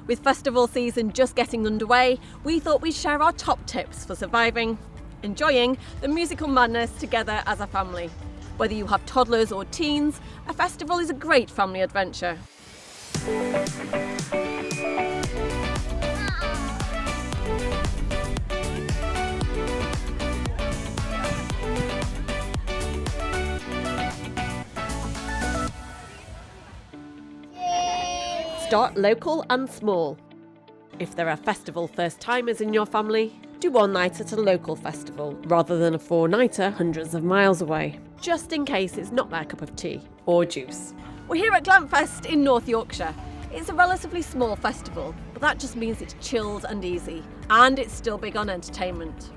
With festival season just getting underway, we thought we'd share our top tips for surviving, enjoying the musical madness together as a family. Whether you have toddlers or teens, a festival is a great family adventure. Start local and small. If there are festival first-timers in your family, do one night at a local festival rather than a 4-nighter hundreds of miles away, just in case it's not their cup of tea or juice. We're here at Glampfest in North Yorkshire. It's a relatively small festival, but that just means it's chilled and easy, and it's still big on entertainment.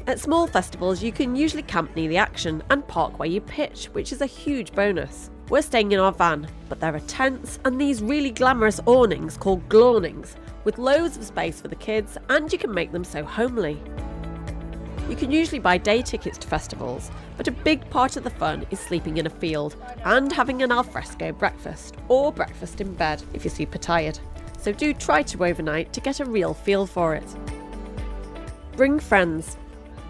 At small festivals, you can usually camp near the action and park where you pitch, which is a huge bonus. We're staying in our van, but there are tents and these really glamorous awnings called Glawnings, with loads of space for the kids, and you can make them so homely. You can usually buy day tickets to festivals, but a big part of the fun is sleeping in a field and having an alfresco breakfast, or breakfast in bed if you're super tired. So do try to overnight to get a real feel for it. Bring friends.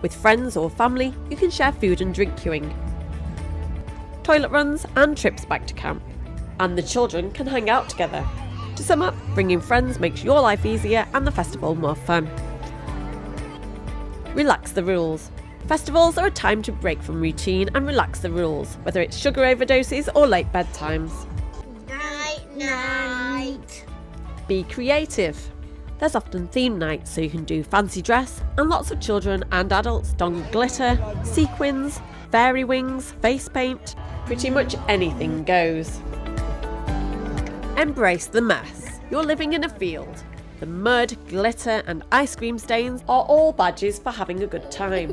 With friends or family, you can share food and drink queuing, toilet runs and trips back to camp. And the children can hang out together. To sum up, bringing friends makes your life easier and the festival more fun. Relax the rules. Festivals are a time to break from routine and relax the rules, whether it's sugar overdoses or late bedtimes. Night, night. Be creative. There's often theme nights, so you can do fancy dress, and lots of children and adults don glitter, sequins, fairy wings, face paint. Pretty much anything goes. Embrace the mess. You're living in a field. The mud, glitter and ice cream stains are all badges for having a good time.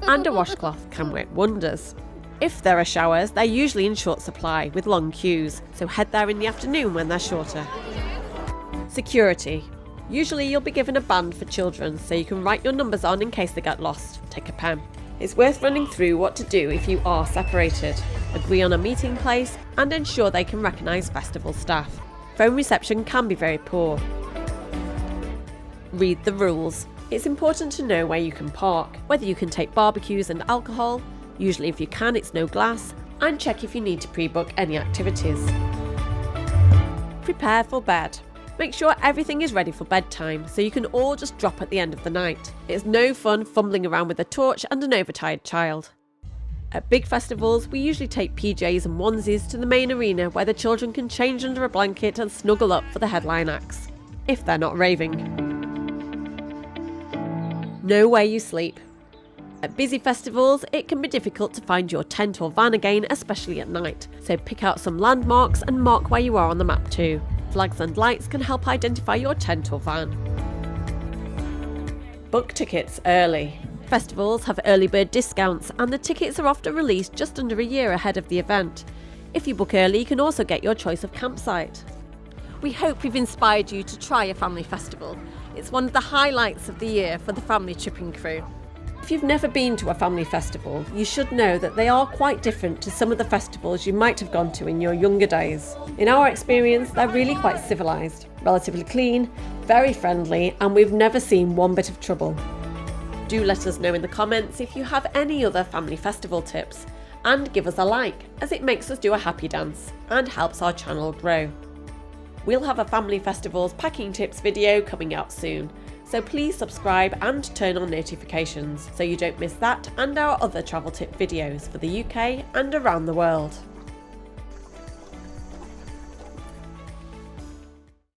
And a washcloth can work wonders. If there are showers, they're usually in short supply with long queues, so head there in the afternoon when they're shorter. Security. Usually you'll be given a band for children, so you can write your numbers on in case they get lost. Take a pen. It's worth running through what to do if you are separated. Agree on a meeting place and ensure they can recognise festival staff. Phone reception can be very poor. Read the rules. It's important to know where you can park, whether you can take barbecues and alcohol, usually if you can it's no glass, and check if you need to pre-book any activities. Prepare for bed. Make sure everything is ready for bedtime so you can all just drop at the end of the night. It's no fun fumbling around with a torch and an overtired child. At big festivals, we usually take PJs and onesies to the main arena where the children can change under a blanket and snuggle up for the headline acts, if they're not raving. Know where you sleep. At busy festivals, it can be difficult to find your tent or van again, especially at night, so pick out some landmarks and mark where you are on the map too. Flags and lights can help identify your tent or van. Book tickets early. Festivals have early bird discounts and the tickets are often released just under a year ahead of the event. If you book early, you can also get your choice of campsite. We hope we've inspired you to try a family festival. It's one of the highlights of the year for the family tripping crew. If you've never been to a family festival, you should know that they are quite different to some of the festivals you might have gone to in your younger days. In our experience, they're really quite civilised, relatively clean, very friendly, and we've never seen one bit of trouble. Do let us know in the comments if you have any other family festival tips, and give us a like, as it makes us do a happy dance and helps our channel grow. We'll have a family festivals packing tips video coming out soon, so please subscribe and turn on notifications so you don't miss that and our other travel tip videos for the UK and around the world.